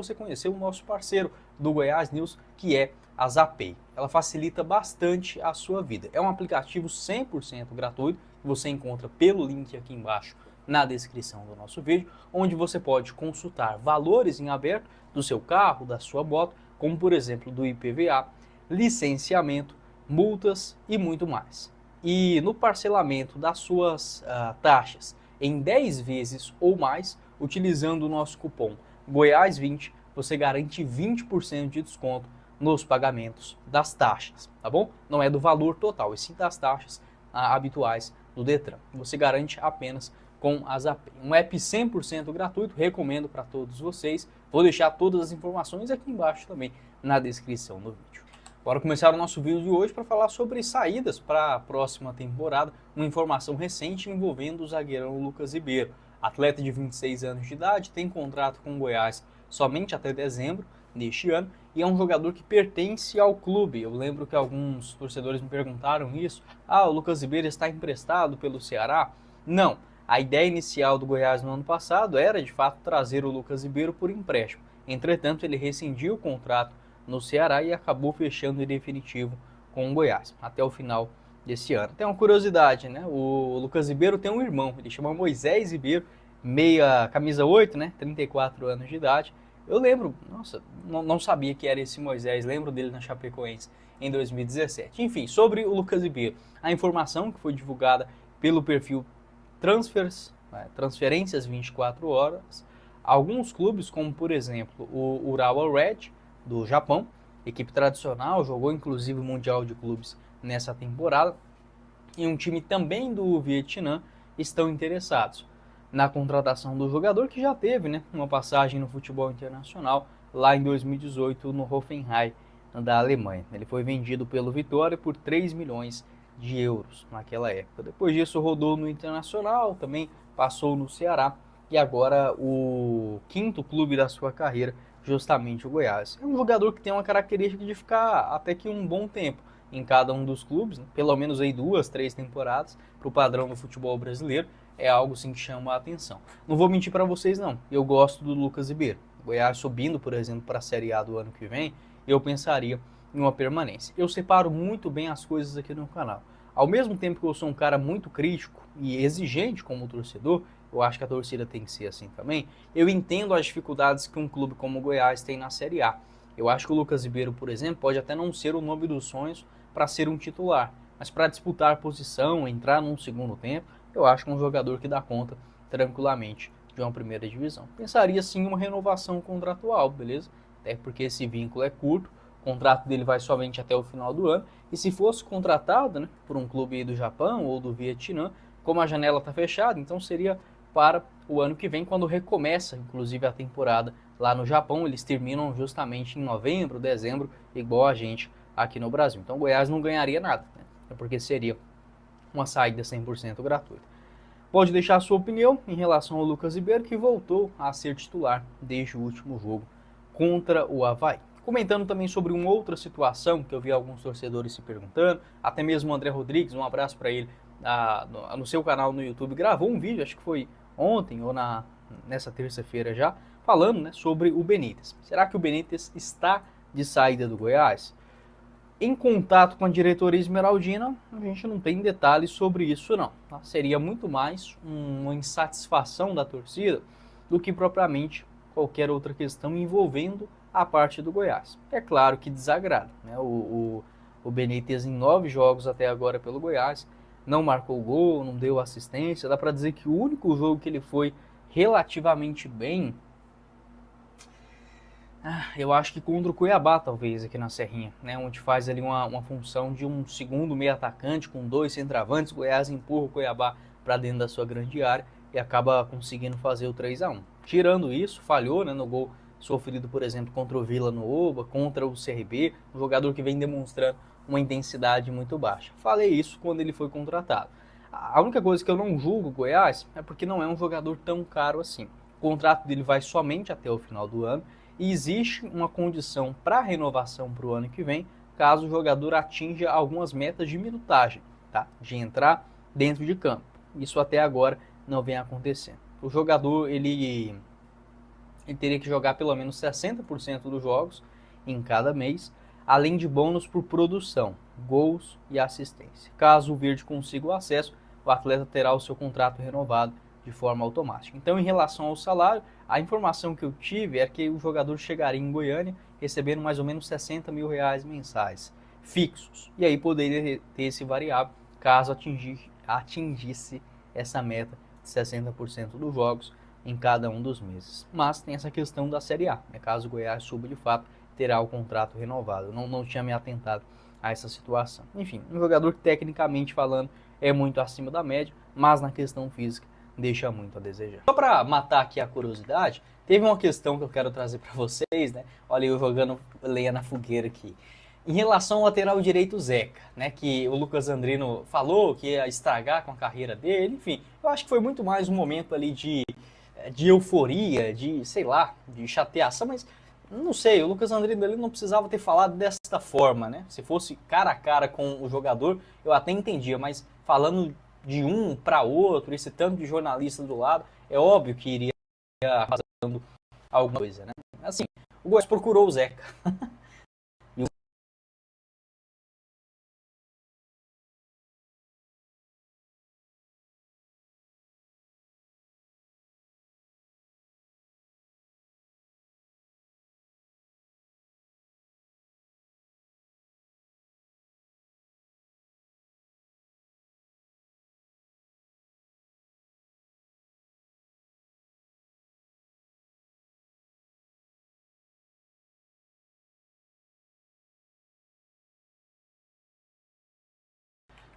você conhecer o nosso parceiro do Goiás News, que é a Zapay. Ela facilita bastante a sua vida. É um aplicativo 100% gratuito, que você encontra pelo link aqui embaixo na descrição do nosso vídeo, onde você pode consultar valores em aberto do seu carro, da sua moto, como por exemplo do IPVA, licenciamento, multas e muito mais. E no parcelamento das suas taxas em 10 vezes ou mais, utilizando o nosso cupom Goiás20, você garante 20% de desconto nos pagamentos das taxas, tá bom? Não é do valor total, e sim das taxas habituais do Detran. Você garante apenas com a Zapay. Um app 100% gratuito, recomendo para todos vocês. Vou deixar todas as informações aqui embaixo também na descrição do vídeo. Bora começar o nosso vídeo de hoje para falar sobre saídas para a próxima temporada. Uma informação recente envolvendo o zagueirão Lucas Ribeiro. Atleta de 26 anos de idade, tem contrato com o Goiás somente até dezembro deste ano e é um jogador que pertence ao clube. Eu lembro que alguns torcedores me perguntaram isso. O Lucas Ribeiro está emprestado pelo Ceará? Não. A ideia inicial do Goiás no ano passado era, de fato, trazer o Lucas Ribeiro por empréstimo. Entretanto, ele rescindiu o contrato no Ceará e acabou fechando em definitivo com o Goiás, até o final desse ano. Tem uma curiosidade, né? O Lucas Ribeiro tem um irmão, ele chama Moisés Ribeiro, camisa 8, né? 34 anos de idade. Eu lembro, nossa, não sabia que era esse Moisés, lembro dele na Chapecoense em 2017. Enfim, sobre o Lucas Ribeiro, a informação que foi divulgada pelo perfil Transferências 24 horas, alguns clubes, como por exemplo o Urawa Red do Japão, equipe tradicional, jogou inclusive o Mundial de Clubes nessa temporada, e um time também do Vietnã estão interessados na contratação do jogador, que já teve uma passagem no futebol internacional lá em 2018 no Hoffenheim da Alemanha. Ele foi vendido pelo Vitória por 3 milhões de euros naquela época. Depois disso rodou no Internacional, também passou no Ceará e agora o quinto clube da sua carreira, justamente o Goiás. É um jogador que tem uma característica de ficar até que um bom tempo em cada um dos clubes, pelo menos aí 2, 3 temporadas, para o padrão do futebol brasileiro, é algo sim que chama a atenção. Não vou mentir para vocês não, eu gosto do Lucas Ribeiro. O Goiás subindo, por exemplo, para a Série A do ano que vem, eu pensaria em uma permanência. Eu separo muito bem as coisas aqui no canal. Ao mesmo tempo que eu sou um cara muito crítico e exigente como torcedor, eu acho que a torcida tem que ser assim também, eu entendo as dificuldades que um clube como o Goiás tem na Série A. Eu acho que o Lucas Ribeiro, por exemplo, pode até não ser o nome dos sonhos para ser um titular, mas para disputar posição, entrar num segundo tempo, eu acho que é um jogador que dá conta tranquilamente de uma primeira divisão. Pensaria sim em uma renovação contratual, beleza? Até porque esse vínculo é curto, o contrato dele vai somente até o final do ano, e se fosse contratado por um clube do Japão ou do Vietnã, como a janela está fechada, então seria para o ano que vem, quando recomeça, inclusive, a temporada lá no Japão. Eles terminam justamente em novembro, dezembro, igual a gente aqui no Brasil. Então o Goiás não ganharia nada, porque seria uma saída 100% gratuita. Pode deixar a sua opinião em relação ao Lucas Ribeiro, que voltou a ser titular desde o último jogo contra o Avaí. Comentando também sobre uma outra situação que eu vi alguns torcedores se perguntando, até mesmo o André Rodrigues, um abraço para ele, no seu canal no YouTube, gravou um vídeo, acho que foi ontem ou nessa terça-feira já, falando sobre o Benítez. Será que o Benítez está de saída do Goiás? Em contato com a diretoria esmeraldina, a gente não tem detalhes sobre isso não. Tá? Seria muito mais uma insatisfação da torcida do que propriamente qualquer outra questão envolvendo a parte do Goiás. É claro que desagrada. O Benítez, em 9 jogos até agora pelo Goiás, não marcou gol, não deu assistência. Dá para dizer que o único jogo que ele foi relativamente bem, eu acho que contra o Cuiabá, talvez, aqui na Serrinha, onde faz ali uma função de um segundo meio atacante com 2 centroavantes. O Goiás empurra o Cuiabá para dentro da sua grande área e acaba conseguindo fazer o 3-1. Tirando isso, falhou no gol sofrido, por exemplo, contra o Vila no Oba, contra o CRB, um jogador que vem demonstrando uma intensidade muito baixa. Falei isso quando ele foi contratado. A única coisa que eu não julgo o Goiás é porque não é um jogador tão caro assim. O contrato dele vai somente até o final do ano e existe uma condição para renovação para o ano que vem, caso o jogador atinja algumas metas de minutagem, de entrar dentro de campo. Isso até agora não vem acontecendo. O jogador ele e teria que jogar pelo menos 60% dos jogos em cada mês, além de bônus por produção, gols e assistência. Caso o verde consiga o acesso, o atleta terá o seu contrato renovado de forma automática. Então, em relação ao salário, a informação que eu tive é que o jogador chegaria em Goiânia recebendo mais ou menos R$60 mil mensais, fixos. E aí poderia ter esse variável caso atingisse essa meta de 60% dos jogos em cada um dos meses. Mas tem essa questão da Série A, né? Caso o Goiás suba de fato, terá o contrato renovado. Não tinha me atentado a essa situação. Enfim, um jogador tecnicamente falando é muito acima da média, mas na questão física deixa muito a desejar. Só para matar aqui a curiosidade, teve uma questão que eu quero trazer para vocês, né? Olha eu jogando lenha na fogueira aqui. Em relação ao lateral direito Zeca, né, que o Lucas Andrino falou que ia estragar com a carreira dele, enfim, eu acho que foi muito mais um momento ali de euforia, de, sei lá, de chateação, mas não sei, o Lucas Andrino ele não precisava ter falado desta forma, né? Se fosse cara a cara com o jogador, eu até entendia, mas falando de um para outro, esse tanto de jornalista do lado, é óbvio que iria fazendo alguma coisa, né? Assim, o Goiás procurou o Zeca.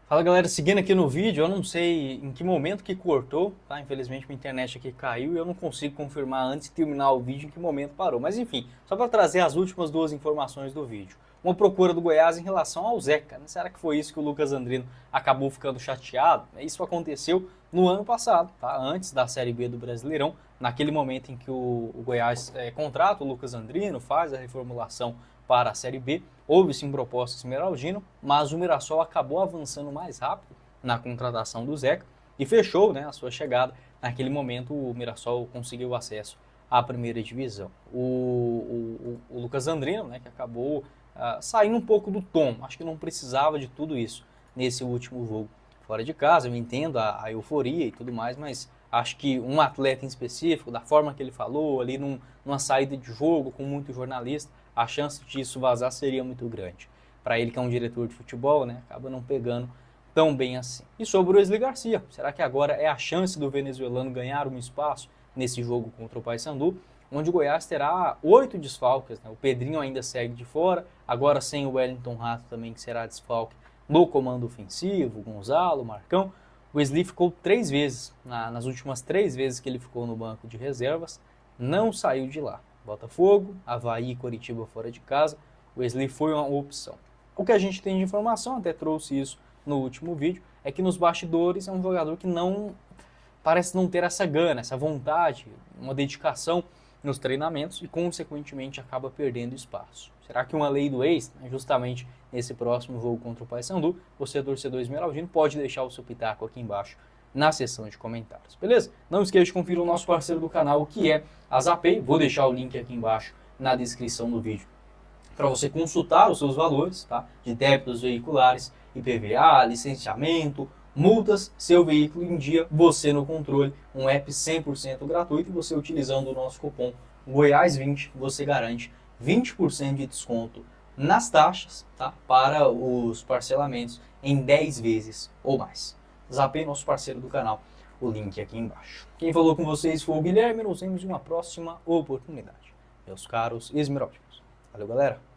Fala galera, seguindo aqui no vídeo, eu não sei em que momento que cortou, tá? Infelizmente minha internet aqui caiu e eu não consigo confirmar antes de terminar o vídeo em que momento parou. Mas enfim, só para trazer as últimas duas informações do vídeo. Uma procura do Goiás em relação ao Zeca, né? Será que foi isso que o Lucas Andrino acabou ficando chateado? Isso aconteceu no ano passado, tá? Antes da Série B do Brasileirão, naquele momento em que o Goiás contrata o Lucas Andrino, faz a reformulação para a Série B, houve sim proposta esmeraldino, mas o Mirassol acabou avançando mais rápido na contratação do Zeca e fechou, né, a sua chegada. Naquele momento o Mirassol conseguiu acesso à primeira divisão. O Lucas Andrino, né, que acabou saindo um pouco do tom, acho que não precisava de tudo isso nesse último jogo fora de casa. Eu entendo a euforia e tudo mais, mas acho que um atleta em específico, da forma que ele falou, ali numa saída de jogo com muito jornalista, a chance disso vazar seria muito grande. Para ele que é um diretor de futebol, né, acaba não pegando tão bem assim. E sobre o Wesley Garcia, será que agora é a chance do venezuelano ganhar um espaço nesse jogo contra o Paysandu, onde o Goiás terá 8 desfalques, né? O Pedrinho ainda segue de fora, agora sem o Wellington Rato também, que será desfalque no comando ofensivo, Gonzalo, Marcão. O Wesley ficou 3 vezes, nas últimas 3 vezes que ele ficou no banco de reservas, não saiu de lá. Botafogo, Avaí e Coritiba fora de casa, o Wesley foi uma opção. O que a gente tem de informação, até trouxe isso no último vídeo, é que nos bastidores é um jogador que parece não ter essa gana, essa vontade, uma dedicação nos treinamentos e consequentemente acaba perdendo espaço. Será que uma lei do ex, justamente nesse próximo jogo contra o Paysandu, você torcedor esmeraldino pode deixar o seu pitaco aqui embaixo na seção de comentários, beleza? Não esqueça de conferir o nosso parceiro do canal, que é a Zapay. Vou deixar o link aqui embaixo na descrição do vídeo para você consultar os seus valores, tá? De débitos veiculares, IPVA, licenciamento, multas, seu veículo em dia, você no controle, um app 100% gratuito, e você utilizando o nosso cupom Goiás20, você garante 20% de desconto nas taxas, tá? Para os parcelamentos em 10 vezes ou mais. Zapay, nosso parceiro do canal, o link aqui embaixo. Quem falou com vocês foi o Guilherme, nos vemos em uma próxima oportunidade. Meus caros esmeraldinos. Valeu, galera!